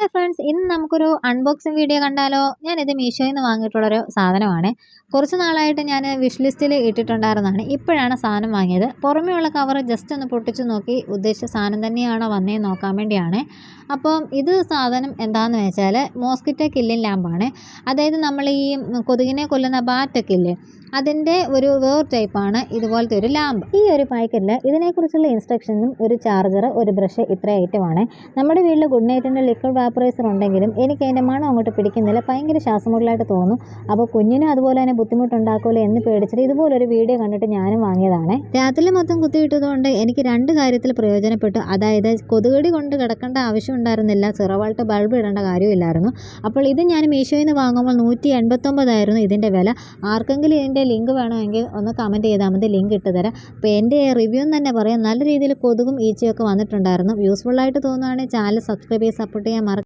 Hi friends, ഇന്ന് നമുക്കൊരു unboxing video കണ്ടാലോ? ഞാനിത് മീഷോയിൽ നിന്ന് വാങ്ങിയിട്ടുള്ളൊരു സാധനമാണ്. കുറച്ച് നാളായിട്ട് ഞാൻ വിഷ് ലിസ്റ്റിൽ ഇട്ടിട്ടുണ്ടായിരുന്നതാണ്. ഇപ്പോഴാണ് സാധനം വാങ്ങിയത്. പുറമേയുള്ള കവർ ജസ്റ്റ് ഒന്ന് പൊട്ടിച്ച് നോക്കി ഉദ്ദേശിച്ച സാധനം തന്നെയാണോ വന്നതെന്ന് നോക്കാൻ വേണ്ടിയാണ്. അപ്പം ഇത് സാധനം എന്താണെന്ന് വെച്ചാൽ മോസ്കിറ്റോ കില്ലിംഗ് ലാമ്പാണ്. അതായത് നമ്മൾ ഈ കൊതുകിനെ കൊല്ലുന്ന ബാറ്റൊക്കെ ഇല്ലേ, അതിൻ്റെ ഒരു വേറെ ടൈപ്പാണ് ഇതുപോലത്തെ ഒരു ലാമ്പ്. ഈ ഒരു പാക്കറ്റിൽ ഇതിനെക്കുറിച്ചുള്ള ഇൻസ്ട്രക്ഷനും ഒരു ചാർജർ, ഒരു ബ്രഷ്, ഇത്ര ഐറ്റമാണ്. നമ്മുടെ വീട്ടിൽ ഗുഡ് നൈറ്റിൻ്റെ ലിക്വിഡ് വാപ്പറൈസർ ഉണ്ടെങ്കിലും എനിക്ക് അതിൻ്റെ മണം അങ്ങോട്ട് പിടിക്കുന്നില്ല, ഭയങ്കര ശ്വാസമുട്ടലായിട്ട് തോന്നും. അപ്പോൾ കുഞ്ഞിനും അതുപോലെ തന്നെ ബുദ്ധിമുട്ടുണ്ടാക്കുമല്ലോ എന്ന് പേടിച്ചിട്ട് ഇതുപോലൊരു വീഡിയോ കണ്ടിട്ട് ഞാനും വാങ്ങിയതാണ്. രാത്രി മൊത്തം കുത്തിയിട്ടതുകൊണ്ട് എനിക്ക് രണ്ട് കാര്യത്തിൽ പ്രയോജനപ്പെട്ടു. അതായത് കൊതുകടി കൊണ്ട് കിടക്കേണ്ട ആവശ്യം ഉണ്ടായിരുന്നില്ല, 0 വോൾട്ട് ബൾബ് ഇടേണ്ട കാര്യമില്ലായിരുന്നു. അപ്പോൾ ഇത് ഞാൻ മീഷോയിൽ നിന്ന് വാങ്ങുമ്പോൾ 189 ഇതിൻ്റെ വില. ആർക്കെങ്കിലും ഇതിൻ്റെ ലിങ്ക് വേണമെങ്കിൽ ഒന്ന് കമൻറ്റ് ചെയ്താൽ മതി, ലിങ്ക് ഇട്ട് തരാം. അപ്പോൾ എൻ്റെ റിവ്യൂ എന്ന് തന്നെ പറയാം, നല്ല രീതിയിൽ കൊതുകും ഈച്ചയൊക്കെ വന്നിട്ടുണ്ടായിരുന്നു. യൂസ്ഫുള്ളായിട്ട് തോന്നുകയാണെങ്കിൽ ചാനൽ സബ്സ്ക്രൈബ് ചെയ്ത് സപ്പോർട്ട് ചെയ്യാൻ മറക്കരുത്.